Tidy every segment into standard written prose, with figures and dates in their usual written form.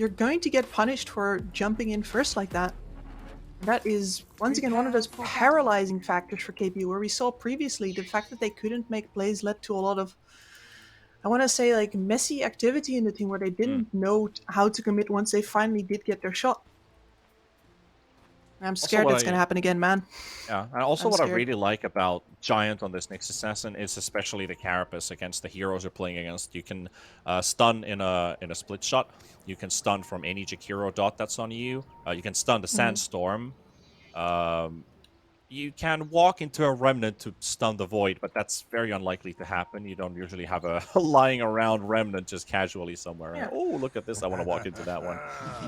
you're going to get punished for jumping in first like that. That is, once again, one of those paralyzing factors for KPU, where we saw previously the fact that they couldn't make plays led to a lot of, I want to say, like, messy activity in the team where they Mm. didn't know how to commit once they finally did get their shot. I'm Also, scared that's going to happen again, man. yeah, and also I'm what I scared. really like about Giant on this Nyx Assassin is especially the Carapace against the heroes you're playing against. You can stun in a split shot. You can stun from any Jakiro dot that's on you. You can stun the Mhm. Sandstorm. Um, you can walk into a Remnant to stun the Void, but that's very unlikely to happen. You don't usually have a lying around Remnant just casually somewhere. Yeah. Oh, look at this! I want to walk into that one.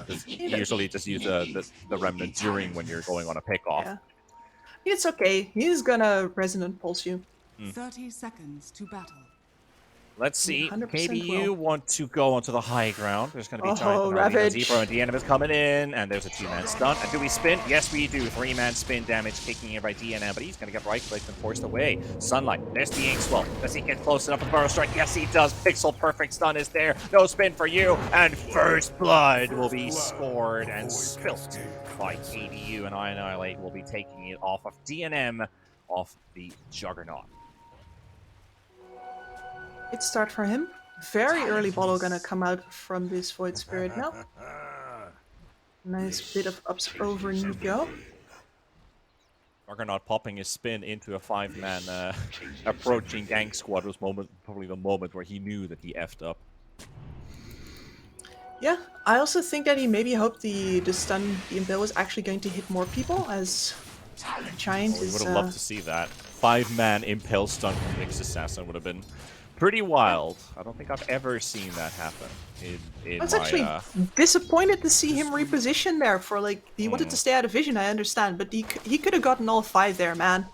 Because You you know, usually just use the Remnant during when you're going on a pick off. yeah. It's okay. He's gonna resonant pulse you. 30 seconds to battle. Let's He see. 100% KBU will. want to go onto the high ground. There's going to be Giant Oh, and Albino Zebra, Ravage. and DNM is coming in, and there's a 2-man stun. And do we spin? Yes, we do. 3-man spin damage kicking in by DNM, but he's going to get right-clicked and forced away. Sunlight, there's the Ink Swell. Does he get close enough with Burrow Strike? Yes, he does. Pixel Perfect Stun is there. No spin for you, and First Blood will be scored and spilt by KBU, and Annihilate will be taking it off of DNM, off the Juggernaut. Good start for him. Very early bottle gonna come out from this Void Spirit now. Nice bit of ups over Nico. Juggernaut popping his spin into a 5-man approaching gank squad was probably the moment where he knew that he effed up. Yeah, I also think that he maybe hoped the stun, the Impale was actually going to hit more people, as Giant We would is... have loved to see that. 5-man impale stun from Nyx Assassin would have been pretty wild. I don't think I've ever seen that happen in I was my... actually disappointed to see him reposition there for, like, he wanted to stay out of vision, I understand, but he could have gotten all 5 there, man.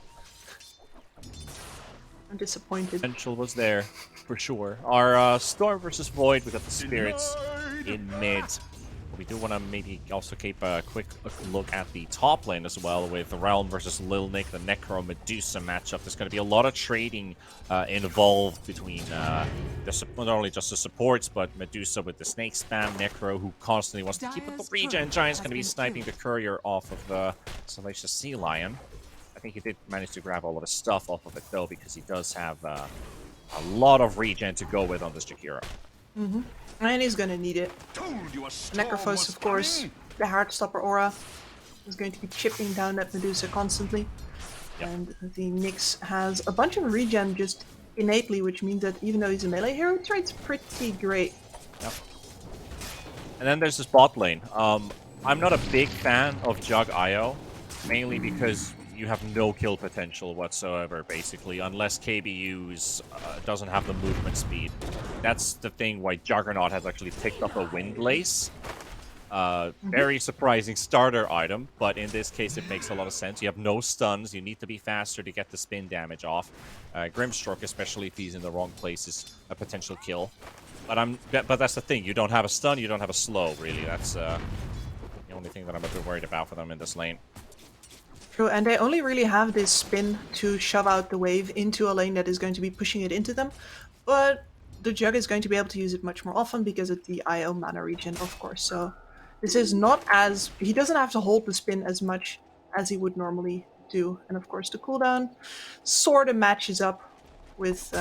I'm disappointed. Potential was there, for sure. Our Storm versus Void, we got the Spirits in mid. We do want to maybe also keep a quick look at the top lane as well with Realm versus Lil Nick, the Necro Medusa matchup. There's going to be a lot of trading involved between not only just the supports, but Medusa with the snake spam, Necro who constantly wants to keep up the regen. Giant's going to be sniping the courier off of the Salacious Sea Lion. I think he did manage to grab all of his stuff off of it though, because he does have a lot of regen to go with on this Jakiro. Mm-hmm. And he's gonna need it. Necrophos, of course, the Heartstopper aura, is going to be chipping down that Medusa constantly. Yep. And the Nyx has a bunch of regen just innately, which means that even though he's a melee hero, trade's pretty great. Yep. And then there's this bot lane. I'm not a big fan of Jug IO, mainly because you have no kill potential whatsoever, basically, unless KBU's doesn't have the movement speed. That's the thing why Juggernaut has actually picked up a Wind Lace. Very surprising starter item, but in this case it makes a lot of sense. You have no stuns, you need to be faster to get the spin damage off. Grimstroke, especially if he's in the wrong place, is a potential kill. But that's the thing, you don't have a stun, you don't have a slow, really. That's the only thing that I'm a bit worried about for them in this lane. True, and they only really have this spin to shove out the wave into a lane that is going to be pushing it into them, but the Jug is going to be able to use it much more often because of the IO mana regen, of course, so this is not as... he doesn't have to hold the spin as much as he would normally do, and of course the cooldown sort of matches up with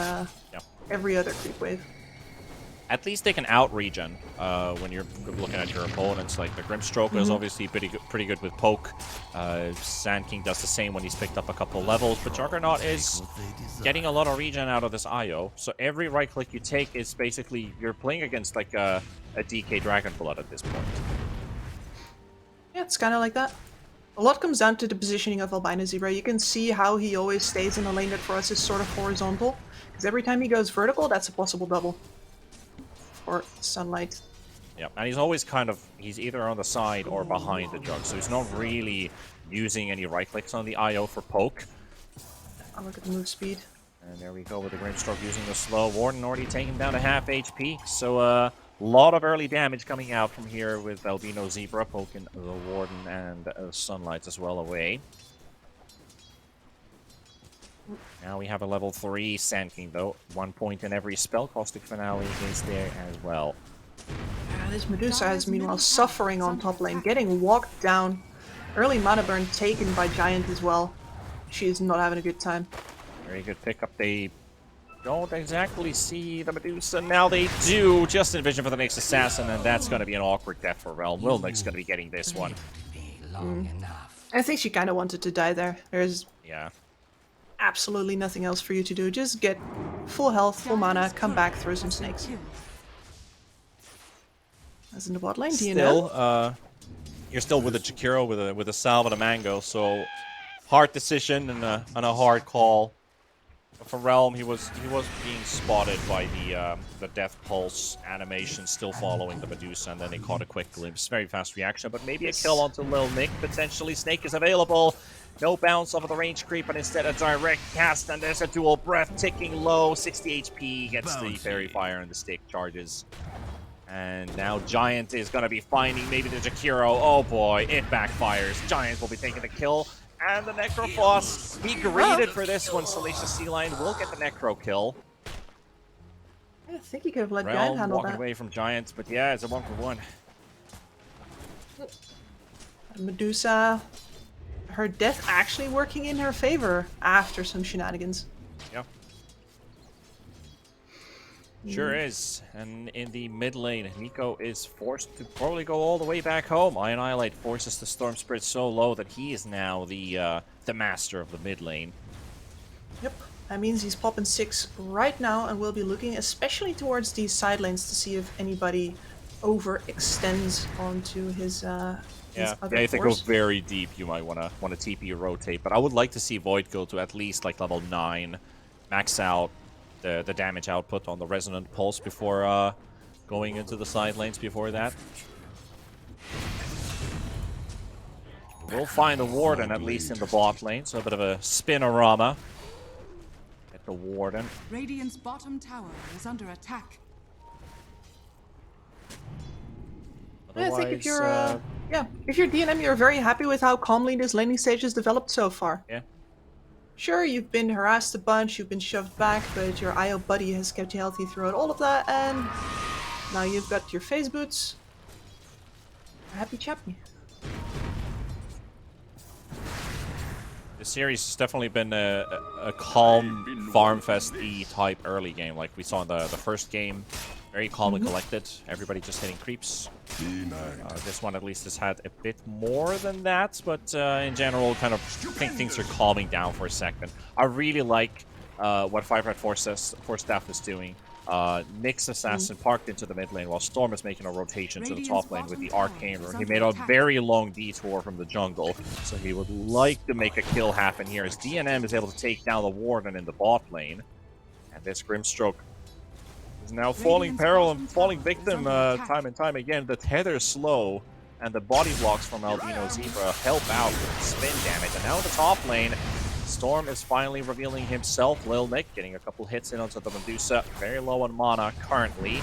every other creep wave. At least they can out-regen when you're looking at your opponents. Like, the Grimstroke is obviously pretty good with poke. Sand King does the same when he's picked up a couple levels. But Juggernaut is getting a lot of regen out of this IO. So every right-click you take is basically... you're playing against, like, a DK Dragonblood at this point. Yeah, it's kind of like that. A lot comes down to the positioning of Albino Zebra. You can see how he always stays in a lane that for us is sort of horizontal. Because every time he goes vertical, that's a possible double. Or Sunlight. Yeah, and he's always kind of... he's either on the side or behind the Jug, so he's not really using any right-clicks on the IO for poke. I'll look at the move speed. And there we go with the Grimstroke using the slow. Warden already taken down to half HP, so a lot of early damage coming out from here with Albino Zebra poking the Warden and Sunlight as well away. Now we have a level 3 Sand King, though. 1 point in every spell. Caustic Finale is there as well. This Medusa is meanwhile suffering on top lane, getting walked down. Early mana burn taken by Giant as well. She's not having a good time. Very good pickup. They don't exactly see the Medusa. Now they do. Just in vision for the next assassin, and that's going to be an awkward death for Realm. Wilnick's going to be getting this one. I think she kind of wanted to die there. There's Yeah. absolutely nothing else for you to do. Just get full health, full mana, come back, throw some snakes. As in the bot lane, do you know? Still, you're still with a Jakiro, with a salve and a mango, so hard decision and a hard call. But for Realm, he was being spotted by the Death Pulse animation still following the Medusa, and then he caught a quick glimpse. Very fast reaction, but maybe a kill onto Lil Nick, potentially. Snake is available. No bounce off of the range creep, but instead a direct cast, and there's a dual breath ticking low. 60 HP, gets the Fairy Fire and the stick charges. And now Giant is going to be finding maybe the Jakiro. Oh boy, it backfires. Giant will be taking the kill. And the Necrophos, he greeted for this one. Salacious Sea Lion will get the Necro kill. I think he could have let Realm Giant handle walking that. away from Giant, but yeah, it's a 1-for-1. Medusa, her death actually working in her favor after some shenanigans. Yeah. Sure is. And in the mid lane, Nico is forced to probably go all the way back home. Annihilate forces the Storm Spirit so low that he is now the master of the mid lane. Yep, that means he's popping 6 right now, and we'll be looking especially towards these side lanes to see if anybody overextends onto his other if they go force. very deep, you might want to TP rotate. But I would like to see Void go to at least like level 9, max out the damage output on the Resonant Pulse before going into the side lanes before that. We'll find the Warden at least in the bot lane, so a bit of a spinorama at the Warden. Radiant's bottom tower is under attack. I think if you're Otherwise, if you're DNM, you're very happy with how calmly this laning stage has developed so far. yeah. Sure, you've been harassed a bunch, you've been shoved back, but your IO buddy has kept you healthy throughout all of that, and now you've got your phase boots. Happy chappy. The series has definitely been a calm farmfest-y type early game, like we saw in the first game. Very calm and collected. Everybody just hitting creeps. This one at least has had a bit more than that, but in general, kind of think things are calming down for a second. I really like what 5RATFORCESTAFF is doing. Nyx Assassin parked into the mid lane while Storm is making a rotation to the top lane with the Arcane Rune. He made a very long detour from the jungle, so he would like to make a kill happen here as DNM is able to take down the Warden in the bot lane. And this Grimstroke is now falling peril and falling victim time and time again. The tether is slow, and the body blocks from Albino Zebra help out with the spin damage. And now in the top lane, Storm is finally revealing himself. Lil Nick getting a couple hits in onto the Medusa. Very low on mana currently.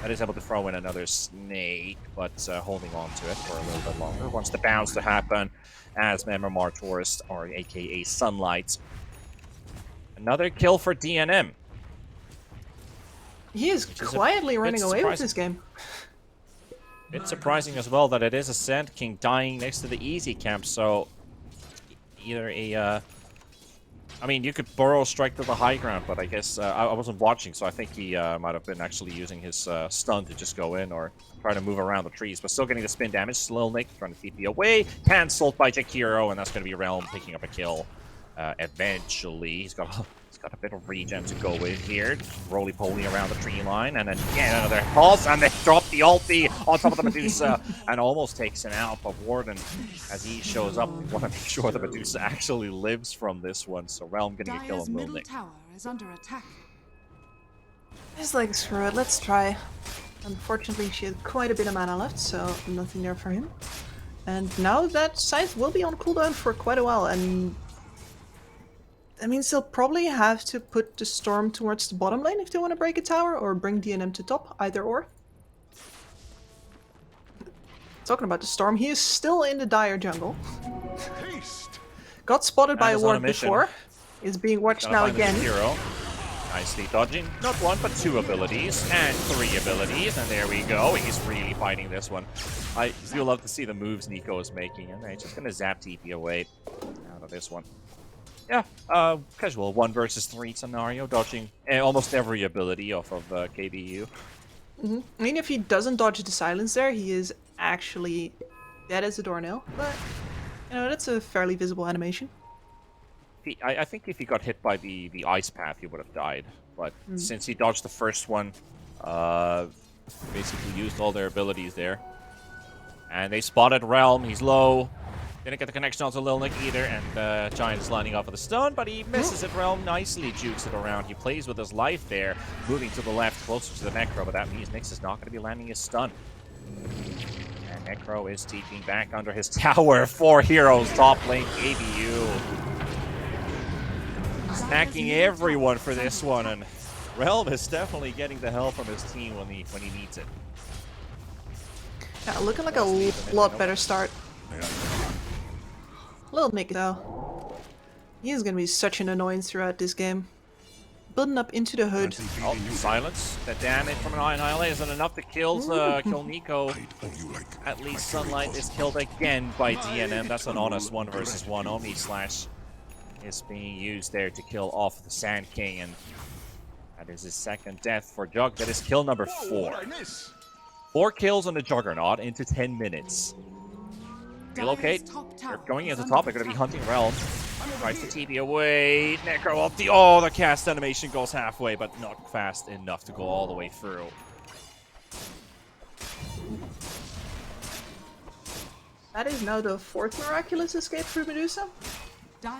That is able to throw in another snake, but holding on to it for a little bit longer. Wants the bounce to happen as Memramar Tourist, or aka Sunlight. Another kill for DNM. He is quietly running away with this game. It's surprising as well that it is a Sand King dying next to the easy camp, so either a... I mean, you could burrow strike to the high ground, but I guess I wasn't watching, so I think he might have been actually using his stun to just go in or try to move around the trees, but still getting the spin damage. Lil Nick trying to TP away, cancelled by Jakiro, and that's going to be Realm picking up a kill eventually. He's got a bit of regen to go with here. Roly-poly around the tree line, and then again another pulse, and they drop the ulti on top of the Medusa, and almost takes it out. But Warden, as he shows up, want to make sure the Medusa actually lives from this one. So Realm getting a kill on Lil Nick. Tower is under attack. He's like, screw it, let's try. Unfortunately, she had quite a bit of mana left, so nothing there for him. And now that Scythe will be on cooldown for quite a while, and that means they'll probably have to put the Storm towards the bottom lane if they want to break a tower, or bring DNM to top, either or. Talking about the Storm, he is still in the Dire jungle. Got spotted by a ward before. Is being watched now again. Nicely dodging not one, but two abilities, and three abilities, and there we go. He's really fighting this one. I do love to see the moves Nico is making, and he's just gonna zap TP away out of this one. Yeah, casual 1 versus 3 scenario, dodging almost every ability off of KBU. I mean, if he doesn't dodge the silence there, he is actually dead as a doornail. But, you know, that's a fairly visible animation. I think if he got hit by the ice path, he would have died. But since he dodged the first one, basically used all their abilities there. And they spotted Realm, he's low. Didn't get the connection onto Lil Nick either, and Giant is lining up with a stun, but he misses it. Realm nicely jukes it around. He plays with his life there, moving to the left, closer to the Necro, but that means Nyx is not going to be landing his stun. And Necro is TPing back under his tower. 4 heroes top lane KBU. Snacking everyone for this one, and Realm is definitely getting the help from his team when he needs it. Yeah, looking like a lot better start. Little Nick, though. He is going to be such an annoyance throughout this game. Building up into the hood. Oh, silence. The damage from an Annihilate isn't enough to kill Nico. At least Sunlight is killed again by DNM. That's an honest 1 versus 1. Omni Slash is being used there to kill off the Sand King, and that is his second death for Jug. That is kill number 4. 4 kills on the Juggernaut into 10 minutes. Relocate. They're going into top. They're going to be hunting Realm. Tries to TP away. Necro up the... Oh, the cast animation goes halfway, but not fast enough to go all the way through. That is now the 4th miraculous escape through Medusa.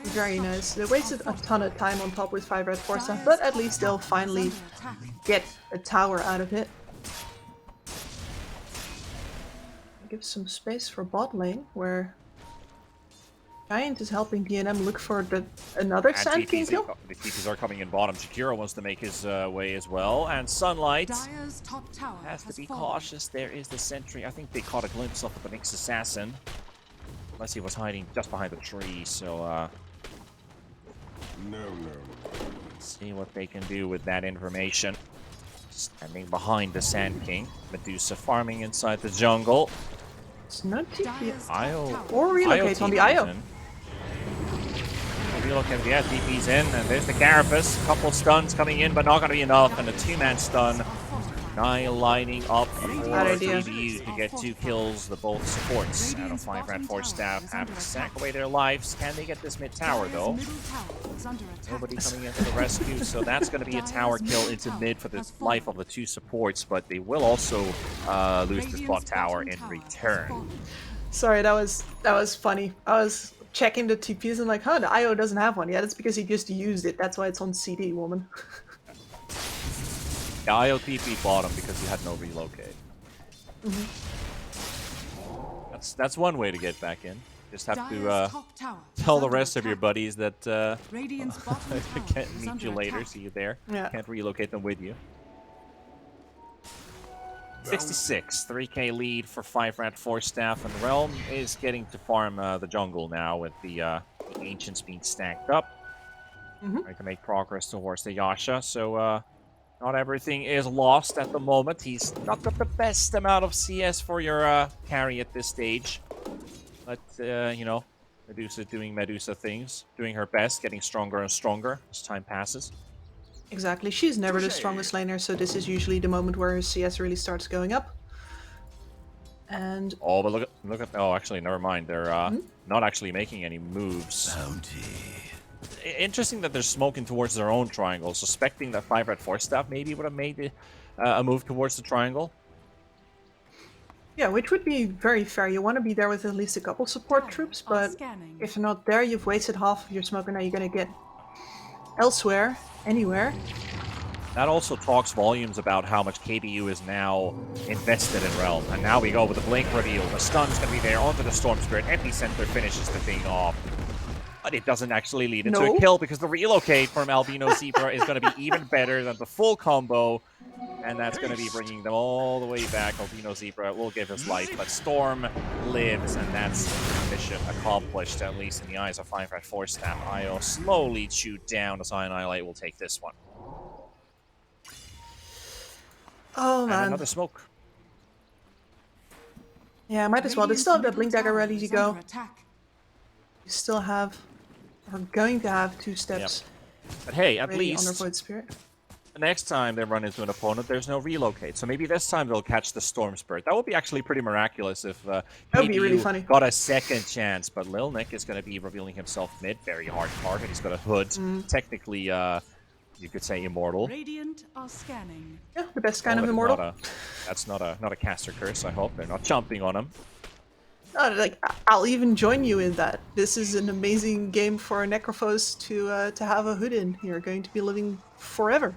Very nice. They wasted a ton of time on top with 5RATFORCESTAFF, but at least they'll finally get a tower out of it. Give some space for bot lane, where Giant is helping DNM look for another Sand King kill. The TPs are coming in bottom. Shakira wants to make his way as well, and Sunlight has to be cautious. There is the sentry. I think they caught a glimpse of the Nyx assassin, unless he was hiding just behind the tree. So let's see what they can do with that information. Standing behind the Sand King, Medusa farming inside the jungle. It's not TP. IO. Or relocate on the IO. Relocate, yeah, DP's in, and there's the Carapace. A couple stuns coming in, but not going to be enough, and a 2-man stun. Nye lining up for KBU to get 2 kills, the both supports out of 5RATFORCESTAFF have to sack away their lives. Can they get this mid tower, though? Nobody coming in for the rescue, so that's going to be a tower kill into mid for the life of the 2 supports, but they will also lose this bot tower in return. Sorry, that was funny. I was checking the TPs and like, huh, the IO doesn't have one. Yeah, that's because he just used it. That's why it's on CD, woman. Yeah, IO TP bottom because he had no relocate. That's one way to get back in. Just have to tell the rest of your buddies that can't meet you later, see you there. Yeah. Can't relocate them with you. 66, 3k lead for 5RATFORCESTAFF, and Realm is getting to farm the jungle now with the Ancients being stacked up. Trying to make progress towards the Yasha, so not everything is lost at the moment. He's not got the best amount of CS for your carry at this stage. But, you know, Medusa doing Medusa things, doing her best, getting stronger and stronger as time passes. Exactly. She's never the strongest laner, so this is usually the moment where her CS really starts going up. And oh, but look at oh, actually, never mind. They're not actually making any moves. Interesting that they're smoking towards their own triangle, suspecting that 5RATFORCESTAFF maybe would have made a move towards the triangle. yeah, which would be very fair. You want to be there with at least a couple support troops, but if you're not there, you've wasted half of your smoke, and now you're going to get elsewhere, anywhere. That also talks volumes about how much KBU is now invested in Realm. And now we go with the Blink reveal. The stun's going to be there onto the Storm Spirit. Epicenter finishes the thing off. But it doesn't actually lead into a kill because the relocate from Albino Zebra is going to be even better than the full combo. And that's going to be bringing them all the way back. Albino Zebra will give his life, but Storm lives, and that's mission accomplished, at least in the eyes of 5RATFORCESTAFF. IO slowly chewed down as Annihilate will take this one. Oh And man. another smoke. Yeah, I might as well. They still have that blink dagger ready to Is under go. attack. You still have, or going to have, 2 steps But hey, at ready on their least Void Spirit. the next time they run into an opponent, there's no relocate. So maybe this time they'll catch the Storm Spirit. That would be actually pretty miraculous if That would be really funny. got a second chance. But Lil Nick is going to be revealing himself mid. Very hard target. He's got a hood. Technically, you could say immortal. Radiant are scanning. Yeah, the best kind Oh, of but immortal. that's not a caster curse. I hope they're not jumping on him. Like, I'll even join you in that. This is an amazing game for a Necrophos to have a hood in. You're going to be living forever.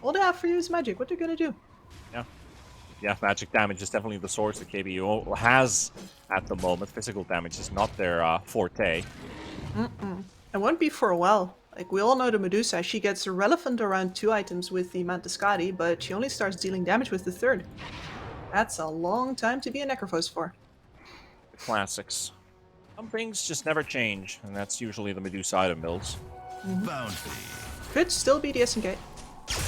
All they have for you is magic. What they're gonna do? Yeah, magic damage is definitely the source that KBU has at the moment. Physical damage is not their forte. It won't be for a while. Like, we all know the Medusa, she gets irrelevant around 2 items with the Mantiscati, but she only starts dealing damage with the 3rd. That's a long time to be a Necrophos for. The classics. Some things just never change, and that's usually the Medusa item builds. Could still be the SNK.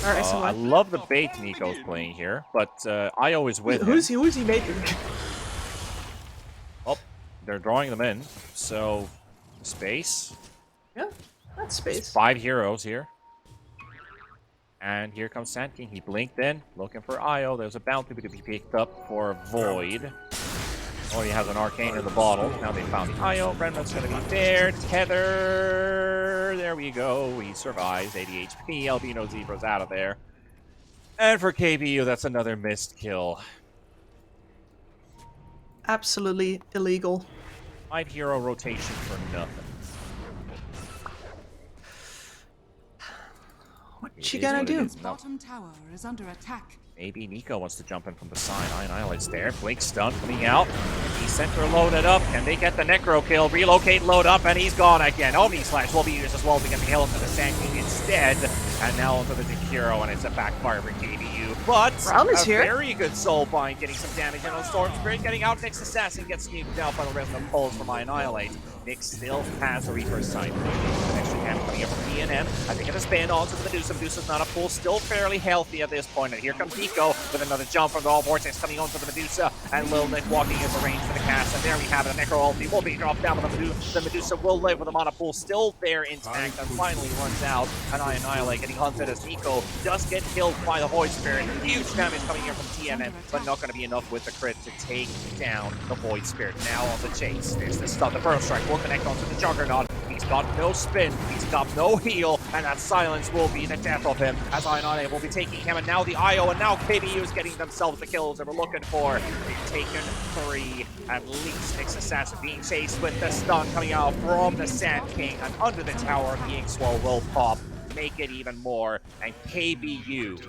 Or I SNY. love the bait Nico's playing here, but I always win. Who's he making? Oh, they're drawing them in, so space. Yeah, that's space. 5 heroes here. And here comes Sand King. He blinked in, looking for Io. There's a bounty to be picked up for Void. Oh, he has an arcane in the bottle. Now they found the Io. Remnant's gonna be there. Tether. There we go. He survives. 80 HP. Albino Zebra's out of there. And for KBU, that's another missed kill. Absolutely illegal. 5 hero rotation for nothing. What's she gonna do? Radiant's bottom tower is under attack. Maybe Nico wants to jump in from the side. Annihilate's there. Blink stun coming out. He's center loaded up. Can they get the Necro kill? Relocate load up, and he's gone again. Omni Slash will be used as well to get the kill into the Sand King instead. And now onto the Jakiro, and it's a backfire for KBU. But Realm is a here. very good soul bind, getting some damage in on Storm Spirit, getting out. Nick's assassin gets sneaked out by the rest of the pulls from Annihilate. Nick still has a Reaper's Sight. Extra damage coming in from DNM. I think it's a spin onto the Medusa. Medusa's not a pull, still fairly healthy at this point. And here comes Nico with another jump from the All Vortex coming onto the Medusa. And Lil Nick walking into range for the cast. And there we have it. A Necro ulti will be dropped down with the Medusa. The Medusa will live with the mana pool still there intact. And finally runs out. And Annihilate getting hunted as Nico does get killed by the Void Spirit. Huge damage coming here from TNM, but not going to be enough with the crit to take down the Void Spirit. Now on the chase. There's the stuff. The Burrow Strike will connect onto the Juggernaut. He's got no spin, he's got no heal, and that silence will be the death of him, as Ionade will be taking him, and now the IO, and now KBU is getting themselves the kills they were looking for. They've taken 3, at least. Nick's assassin being chased with the stun coming out from the Sand King, and under the tower, being Swole will pop, make it even more, and KBU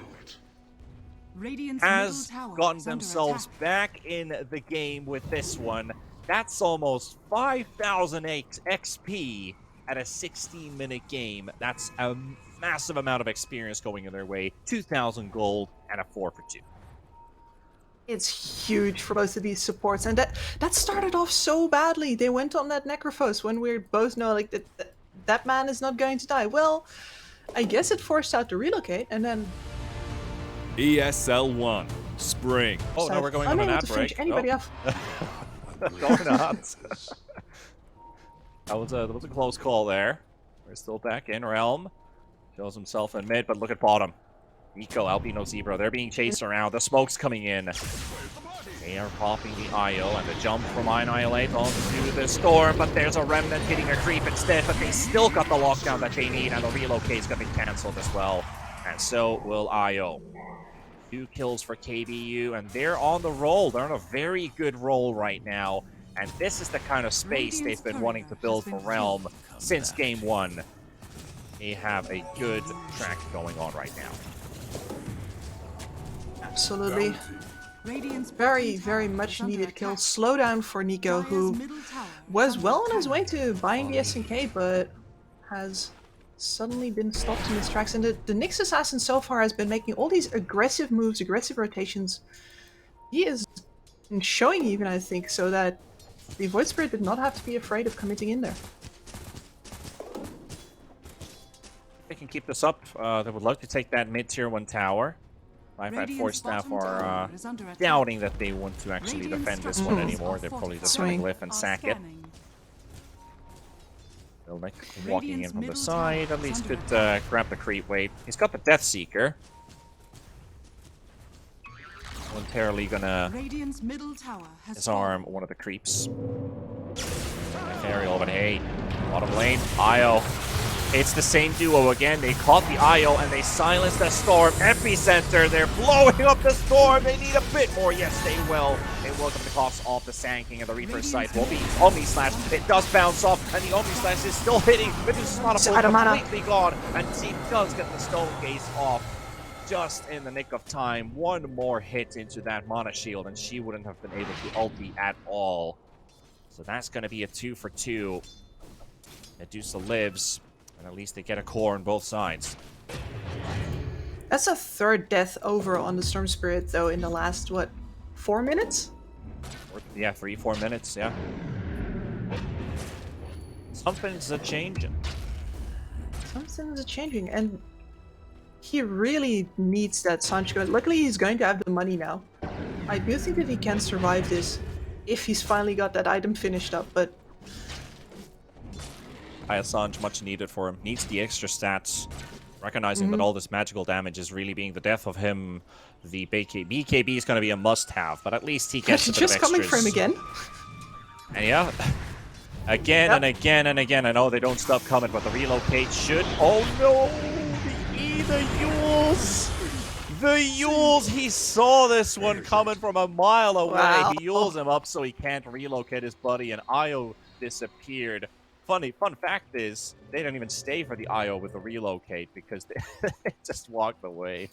Radiant's has middle tower gotten is under themselves attack. back in the game with this one. That's almost 5,000 XP at a 16-minute game. That's a massive amount of experience going in their way. 2,000 gold and a 4 for 2. It's huge for both of these supports, and that started off so badly. They went on that Necrophos when we both know like that man is not going to die. Well, I guess it forced out to relocate, and then ESL 1, Spring. Oh, no, we're going on an unable ad to finish break. anybody Oh. off. No, we're not. That was a close call there. We're still back in. Realm shows himself in mid, but look at bottom. Nico, Albino Zebra, they're being chased around. The smoke's coming in. They are popping the IO, and the jump from Annihilate onto the Storm, but there's a Remnant hitting a creep instead, but they still got the lockdown that they need, and the relocate's going to be cancelled as well. And so will IO. 2 kills for KBU, and they're on the roll. They're on a very good roll right now, and this is the kind of space they've been wanting to build for Realm since Game 1. They have a good track going on right now. Absolutely. Radiant's Very, bottom very tower much is under needed kill. attack. Slowdown for Nico, Dire's who middle tower is was under well on his attack. way to buying the SNK, but has suddenly been stopped in his tracks. And the Nyx Assassin so far has been making all these aggressive moves, aggressive rotations. He is showing even, I think, so that the Void Spirit did not have to be afraid of committing in there. They can keep this up. They would love to take that mid-tier 1 tower. 5RATFORCESTAFF bottom are tower is under attack. doubting that they want to actually Radiant's defend this top one towers anymore. are They're probably just Swing. going to glyph and are sack it. scanning. Milnick walking in Radiant's from the middle side, tower at is least under could attack. grab the creep wave. He's got the Death Seeker. Momentarily gonna Radiant's middle tower has disarm fallen. one of the creeps. Aerial, but hey, bottom lane, Io. It's the same duo again. They caught the Io and they silenced the storm. Epicenter, they're blowing up the storm. They need a bit more. Yes, they will. They welcome the cost off the Sand King and the Reaper's sight. Will be Omni Slash. It does bounce off, and the Omni Slash is still hitting, but this is not a It's full, out of mana. completely gone. And Team does get the Stone Gaze off just in the nick of time. One more hit into that mana shield, and she wouldn't have been able to ulti at all. So that's going to be a 2 for 2. Medusa lives, and at least they get a core on both sides. That's a third death over on the Storm Spirit, though, in the last, what, 4 minutes? Yeah, 3-4 minutes, yeah. Something's changing. Something's changing, and he really needs that Sancho. Luckily, he's going to have the money now. I do think that he can survive this if he's finally got that item finished up, but Assange, much needed for him. Needs the extra stats. Recognizing that all this magical damage is really being the death of him, the BKB is going to be a must-have, but at least he gets a bit of just extras. coming for him again. And yeah, again Yep. and again and again. I know they don't stop coming, but the relocate should... Oh no! The Yules! The Yules! He saw this one coming from a mile away. Wow. He Yules him up so he can't relocate his buddy, and Io disappeared. Fun fact is, they didn't even stay for the Io with the relocate because they just walked away.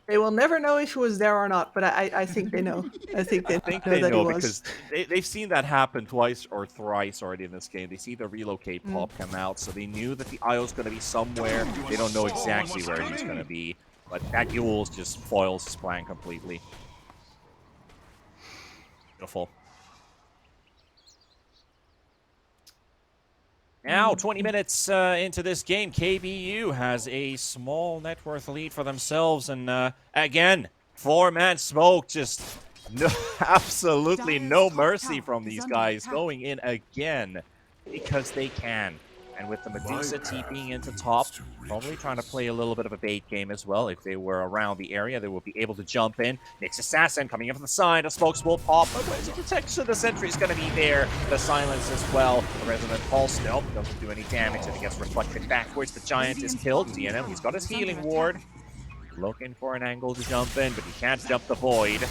They will never know if he was there or not, but I think they know. I think they know that he was. Because they've seen that happen twice or thrice already in this game. They see the relocate pop come out, so they knew that the Io's going to be somewhere. They don't know exactly where he's going to be, but that Yules just foils his plan completely. Beautiful. Now, 20 minutes into this game, KBU has a small net worth lead for themselves, and again, 4-man smoke, just absolutely no mercy from these guys, going in again because they can. And with the Medusa TPing into top, probably trying to play a little bit of a bait game as well. If they were around the area, they would be able to jump in. Nyx Assassin coming in from the side, a smokes will pop, but where's the protection? The sentry is going to be there. The silence as well. The Resonant Pulse, nope, doesn't do any damage, and it gets reflected backwards. The Giant is killed. DNM, he's got his healing ward. Looking for an angle to jump in, but he can't jump the Void.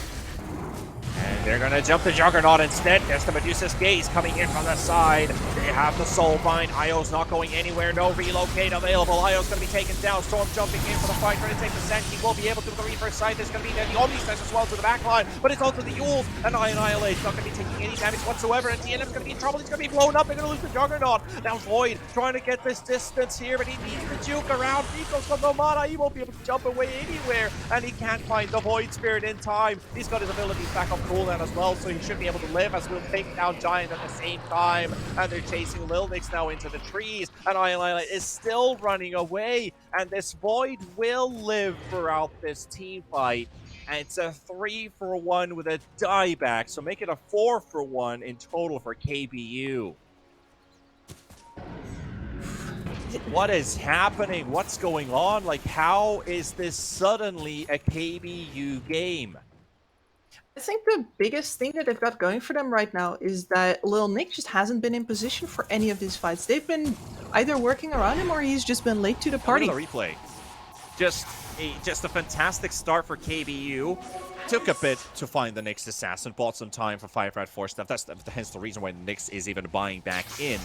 And they're going to jump the Juggernaut instead. There's the Medusa's Gaze coming in from the side. They have the Soulbind. Io's not going anywhere. No relocate available. Io's going to be taken down. Storm jumping in for the fight. Trying to take the Sand King. Will be able to with the Reaper's side. There's going to be the Omni Slash as well to the back line. But it's also the Yules. And Annihilate's not going to be taking any damage whatsoever. And DNM's going to be in trouble. He's going to be blown up. They're going to lose the Juggernaut. Now Void trying to get this distance here. But he needs to juke around. Nico's got no mana. He won't be able to jump away anywhere. And he can't find the Void Spirit in time. He's got his abilities back on cooldown as well, so he should be able to live, as we'll take down Giant at the same time. And they're chasing Lil Nix now into the trees, and Iolila is still running away, and this Void will live throughout this team fight. And it's a 3-for-1 with a dieback, so make it a 4-for-1 in total for KBU. What is happening? What's going on? Like, how is this suddenly a KBU game? I think the biggest thing that they've got going for them right now is that Lil Nick just hasn't been in position for any of these fights. They've been either working around him or he's just been late to the party. Look at the replay. Just a fantastic start for KBU. Took a bit to find the Nyx Assassin, bought some time for 5RATFORCESTAFF. That's hence the reason why Nyx is even buying back in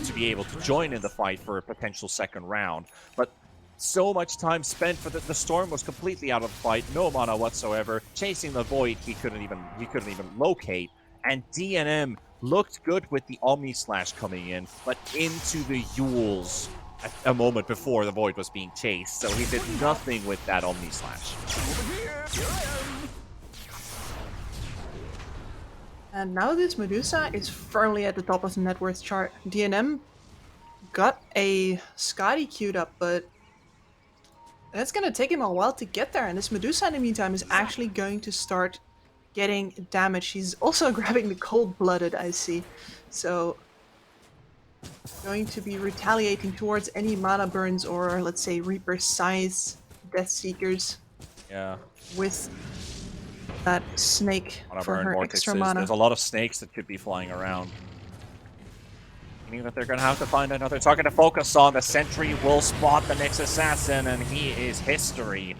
to be able to join in the fight for a potential second round. But so much time spent for the Storm was completely out of the fight, no mana whatsoever. Chasing the Void, he couldn't even locate. And DNM looked good with the Omni Slash coming in, but into the Yules at a moment before the Void was being chased. So he did nothing with that Omni Slash. And now this Medusa is firmly at the top of the net worth chart. DNM got a Scotty queued up, but And it's going to take him a while to get there, and this Medusa in the meantime is actually going to start getting damage. She's also grabbing the cold-blooded, I see. So, going to be retaliating towards any mana burns or, let's say, Reaper Scythe Death Seekers Yeah. with that snake Mana for burn her vortexes. extra mana. There's a lot of snakes that could be flying around. Meaning that they're going to have to find another target to focus on. The sentry will spot the next assassin, and he is history.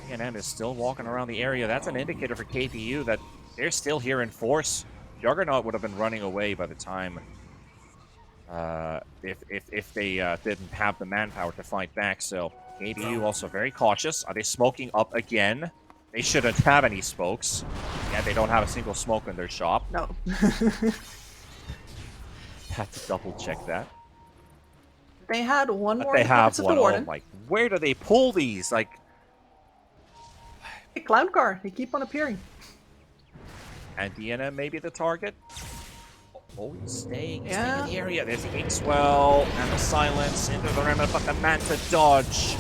A&M is still walking around the area. That's an indicator for KPU that they're still here in force. Juggernaut would have been running away by the time if they didn't have the manpower to fight back. So KPU also very cautious. Are they smoking up again? They shouldn't have any smokes. Yeah, they don't have a single smoke in their shop. No. Had to double check that. They had one But more they in the have pockets of one. the Oh Warden. my! Where do they pull these? Like, Hey, Clown Car, they keep on appearing. and DNM maybe the target. Oh, he's staying in Yeah. the area. There's the Inkswell and the silence into the remnant, but the Manta dodge.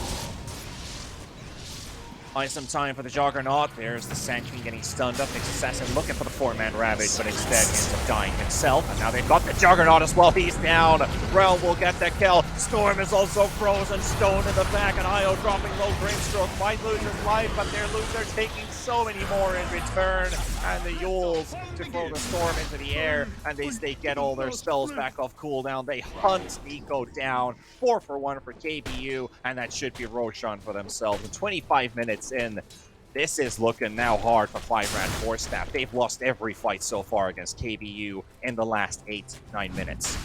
Buy some time for the Juggernaut. There's the Sentry getting stunned up. Next assassin looking for the 4-man Ravage, but instead ends up dying himself. And now they've got the Juggernaut as well. He's down. Realm will get the kill. Storm is also frozen. Stone in the back, and IO dropping low. Grimstroke might lose his life, but they're taking so many more in return. And the Yules to throw the Storm into the air, and they get all their spells back off cooldown. They hunt Nico down. 4 for 1 for KBU, and that should be Roshan for themselves. In 25 minutes in, this is looking now hard for 5RATFORCESTAFF. They've lost every fight so far against KBU in the last 8-9 minutes.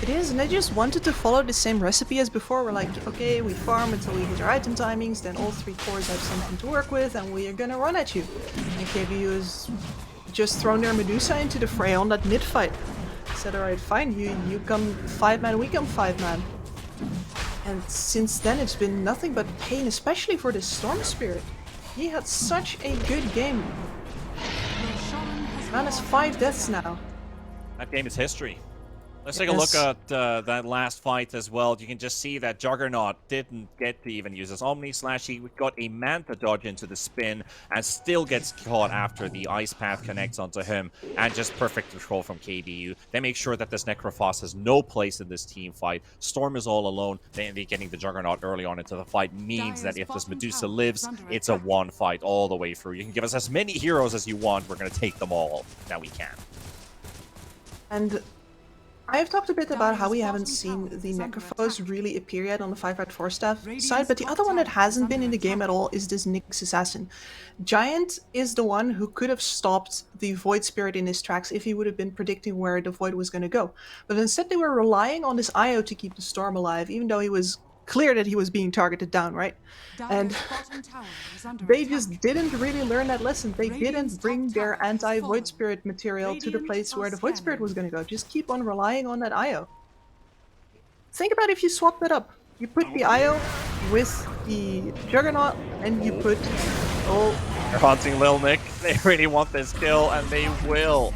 It is, and they just wanted to follow the same recipe as before. We're like, okay, we farm until we hit our item timings, then all 3 cores have something to work with, and we are gonna run at you. And KBU has just thrown their Medusa into the fray on that mid fight. Said, alright, fine, you come 5-man, we come 5-man. And since then it's been nothing but pain, especially for the Storm Spirit. He had such a good game. Man has 5 deaths now. That game is history. Let's take a Yes. look at that last fight as well. You can just see that Juggernaut didn't get to even use his Omni Slash. He got a Manta dodge into the spin and still gets caught after the Ice Path connects onto him. And just perfect control from KBU. They make sure that this Necrophos has no place in this team fight. Storm is all alone. They getting the Juggernaut early on into the fight means that if this Medusa lives, it's a one fight all the way through. You can give us as many heroes as you want. We're going to take them all. Now we can. And I've talked a bit about how we haven't seen the Necrophos really appear yet on the 5RATFORCESTAFF side, but the other one that hasn't been in the game at all is this Nyx Assassin. Giant is the one who could have stopped the Void Spirit in his tracks if he would have been predicting where the Void was going to go. But instead they were relying on this IO to keep the Storm alive, even though he was clear that he was being targeted down, right? And they just didn't really learn that lesson. They didn't bring their anti-Void Spirit material to the place where the Void Spirit was going to go. Just keep on relying on that IO. Think about if you swap that up. You put the IO with the Juggernaut, and you put... Oh, They're haunting Lil Nick. They really want this kill, and they will.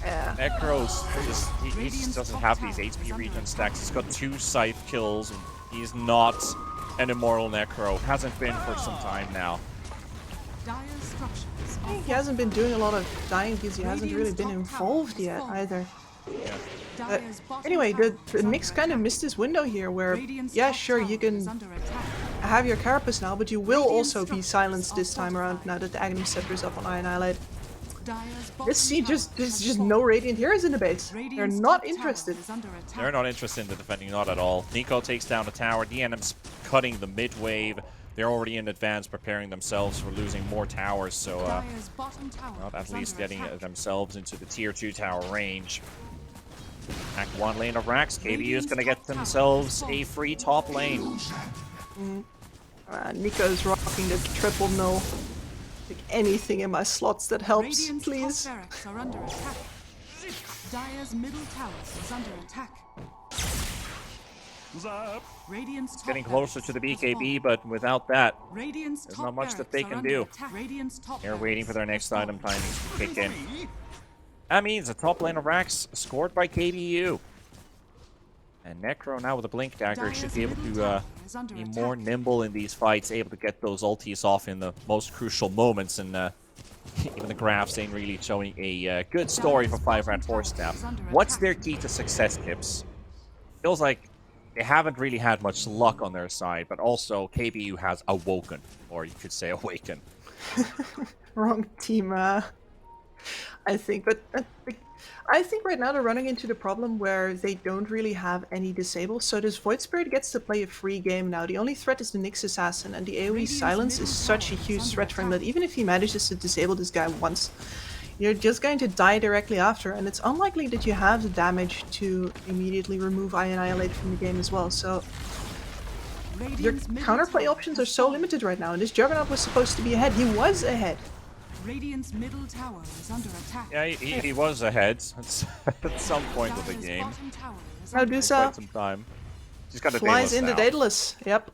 yeah. Necros, he just doesn't have these HP regen stacks. He's got 2 scythe kills. And he's not an immortal Necro. Hasn't been for some time now. He hasn't been doing a lot of dying because he hasn't really been involved yet either. Yeah. But anyway, the Nyx kind of missed this window here where, yeah, sure, you can have your Carapace now, but you will also be silenced this time around now that the Agony Scepter is up on Iron Highlight. There's just no Radiant Heroes in the base. They're not interested. They're not interested in the defending, not at all. Nico takes down the tower. DNM's cutting the mid wave. They're already in advance preparing themselves for losing more towers, so well, at least getting themselves into the tier 2 tower range. Back 1 lane of Rax. KBU is going to get themselves a free top lane. Nico's rocking the triple null. Like anything in my slots that helps, Radiant's please. top barracks are under attack. Dire's middle tower is under attack. Radiant's top Getting closer to the barracks has BKB, fallen. but without that, Radiant's there's top not much that barracks they are can under do. attack. Radiant's top they're waiting for their barracks next has item fallen. timings to kick in. That means the top lane of Rax scored by KBU. And Necro now with a Blink Dagger should be able Dire's to middle tower is under be attack. more nimble in these fights, able to get those ultis off in the most crucial moments, and even the graphs ain't really showing a good story for 5RATFORCESTAFF. What's their key to success, Tips? Feels like they haven't really had much luck on their side, but also KBU has awoken, or you could say awaken. Wrong team, I think. But I think right now they're running into the problem where they don't really have any disables. So this Void Spirit gets to play a free game now. The only threat is the Nyx Assassin, and the AoE Radiant's silence is middle such a tower is huge under threat for him that attack. even if he manages to disable this guy once, you're just going to die directly after, and it's unlikely that you have the damage to immediately remove Annihilate from the game as well. So your Radiant's middle counterplay tower options has are so fallen. limited right now, and this Juggernaut was supposed to be ahead. He was ahead. Radiant's middle tower is under attack. Yeah, he was ahead at some point of the Dire's game. bottom tower is Now under do attack. so. Quite some time. Just got a Flies Daedalus into now. Daedalus. Yep.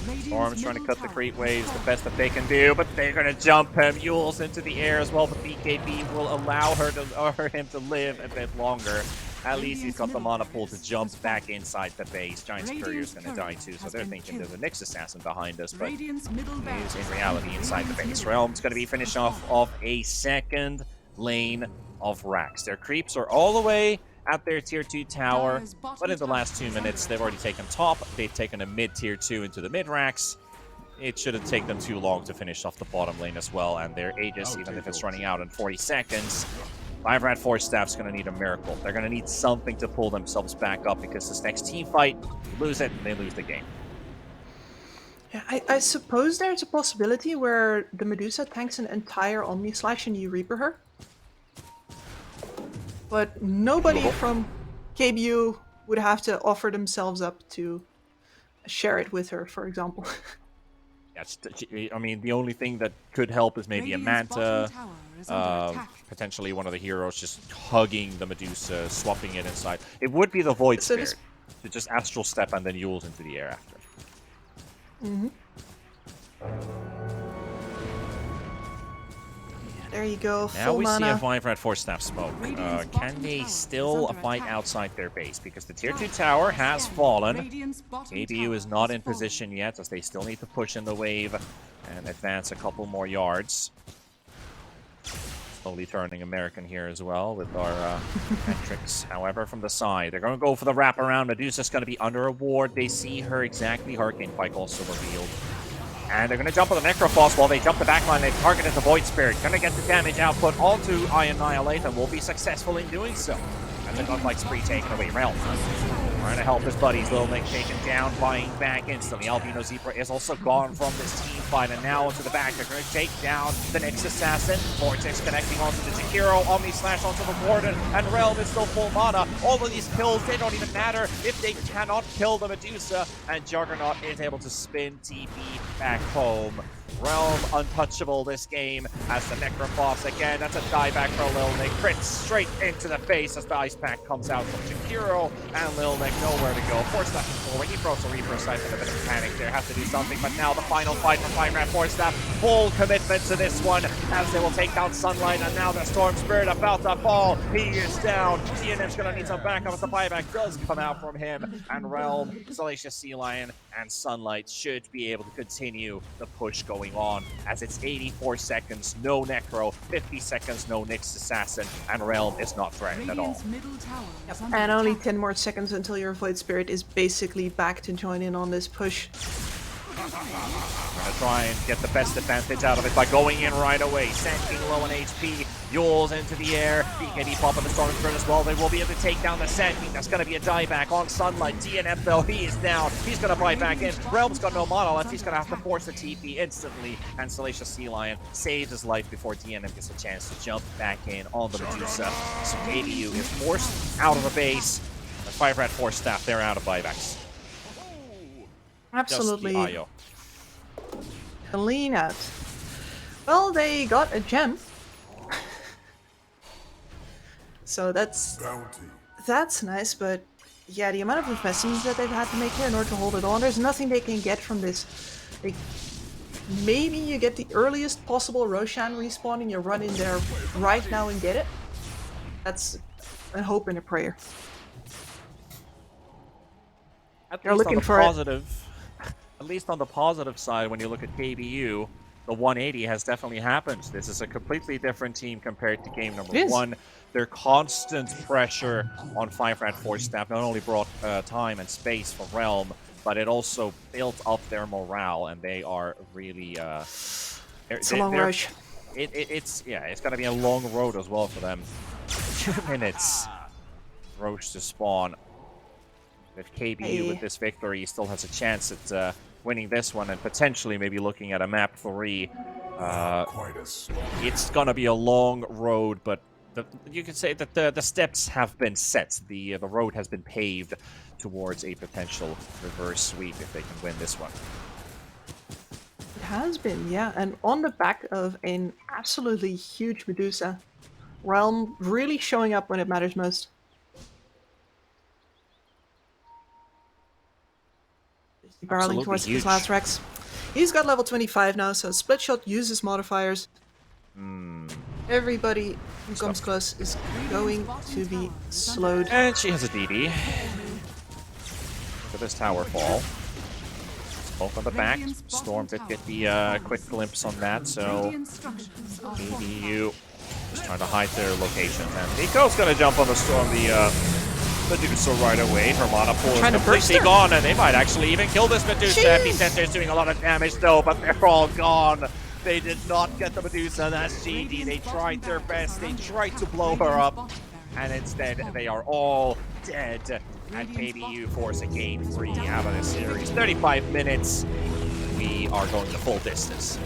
Radiant's Storm's trying to middle cut the tower creep has waves the fallen. best that they can do, but they're gonna jump him. Yule's into the air as well, but BKB will allow him to live a bit longer. At least he's got the mana pool to jump back inside the base. Giant's Courier's gonna die too, so they're thinking there's a Nyx Assassin behind us, but Radiant's middle he is barracks in reality under inside the Radiant's base. middle Realm's gonna be barracks finished has off fallen. of a second lane of racks. Their creeps are all the way at their tier 2 tower, Dire's bottom but in the tower last 2 is minutes, under they've already attack. taken top. They've taken a mid tier 2 into the mid racks. It shouldn't take them too long to finish off the bottom lane as well, and their Aegis, even if it's running out in 40 seconds, 5RATFORCESTAFF's going to need a miracle. They're going to need something to pull themselves back up, because this next team fight, you lose it, and they lose the game. Yeah, I suppose there's a possibility where the Medusa tanks an entire Omni Slash and you Reaper her. But nobody Doable. from KBU would have to offer themselves up to share it with her, for example. Yes, I mean, the only thing that could help is maybe Radiant's a Manta, bottom tower is under attack. potentially one of the heroes just hugging the Medusa, swapping it inside. It would be the Void So Spirit this- to just Astral Step and then Yule's into the air after. There you go, Now full we see a mana. 5RATFORCESTAFF smoke. Radiant's Can bottom they tower is still under fight attack. outside their base? Because the tier 2 tower has fallen. Radiant's bottom KBU tower is not has in fallen. position yet, as they still need to push in the wave and advance a couple more yards. Slowly turning American here as well with our metrics. However, from the side, they're going to go for the wraparound. Medusa's going to be under a ward. They see her exactly. Hurricane Pike also revealed. And they're going to jump on the Necrophos while they jump the backline. They've targeted the Void Spirit. Going to get the damage output onto Annihilate and will be successful in doing so. And the Gunlight Spree taken away. Realm trying to help his buddies. Little Nick taken down, buying back instantly. Albino Zebra is also gone from this team fight, and now into the back. They're going to take down the Nyx Assassin. Vortex connecting onto the Jakiro. Omni Slash onto the Warden, and Realm is still full mana. All of these kills, they don't even matter if they cannot kill the Medusa, and Juggernaut is able to spin TP back home. Realm untouchable this game as the Necrophos again. That's a dieback for Lil Nick. Crits straight into the face as the Ice Pack comes out from Jakiro, and Lil Nick nowhere to go. Force left and forward. He throws a Reaper aside with a bit of panic there. Has to do something, but now the final fight for 5RATFORCESTAFF. Full commitment to this one as they will take down Sunlight, and now the Storm Spirit about to fall. He is down. DNF's going to need some backup as the buyback does come out from him, and Realm, Salacious Sea Lion, and Sunlight should be able to continue the push going on as it's 84 seconds, no Necro, 50 seconds, no Nyx Assassin, and Realm is not threatened at all. Radiant's middle tower is under And only attack. 10 more seconds until your Void Spirit is basically back to join in on this push. We're going to try and get the best advantage out of it by going in right away. Sand King low on HP. Yule's into the air. BKB pop on the Storm Spirit as well. They will be able to take down the Sand King. That's going to be a dieback on Sunlight. DNF though, he is down. He's going to buy back in. Realm's got no mana left. He's going to have to force the TP instantly. And Salacious Sea Lion saves his life before DNF gets a chance to jump back in on the Medusa. So KBU is forced out of the base. The 5RATFORCESTAFF, they're out of buybacks. Absolutely. Just the IO. Clean out. Well, they got a gem. So that's nice, but yeah, the amount of investments that they've had to make here in order to hold it on, there's nothing they can get from this. Maybe you get the earliest possible Roshan respawn and you run in there right now and get it. That's a hope and a prayer. at They're least on looking the for it. positive, at least on the positive side, when you look at KBU, the 180 has definitely happened. This is a completely different team compared to game number It is. 1. Their constant pressure on 5RATFORCESTAFF not only brought time and space for Realm, but it also built up their morale, and they are really... It's a long rush. It's going to be a long road as well for them. 2 minutes. Roche to spawn. If KBU with this victory still has a chance at winning this one and potentially maybe looking at a map 3, it's gonna be a long road, but you could say that the steps have been set. The road has been paved towards a potential reverse sweep if they can win this one. It has been, yeah, and on the back of an absolutely huge Medusa, Realm really showing up when it matters most. Barreling Absolutely towards huge. his last Rex. He's got level 25 now, so Split Shot uses modifiers. Everybody who comes close is going to be slowed. And she has a DD. Look at this tower fall. Smoke on the back. Storm did get the quick glimpse on that, so KBU just trying to hide their locations. And Nico's gonna jump on the Storm, the Medusa right away. Her mana pool is completely gone, and they might actually even kill this Medusa. Epicenter is doing a lot of damage though, but they're all gone. They did not get the Medusa. That's GD. They tried their best. They tried to blow her up, and instead they are all dead. And KBU force a game 3 out of this series. 35 minutes. We are going the full distance.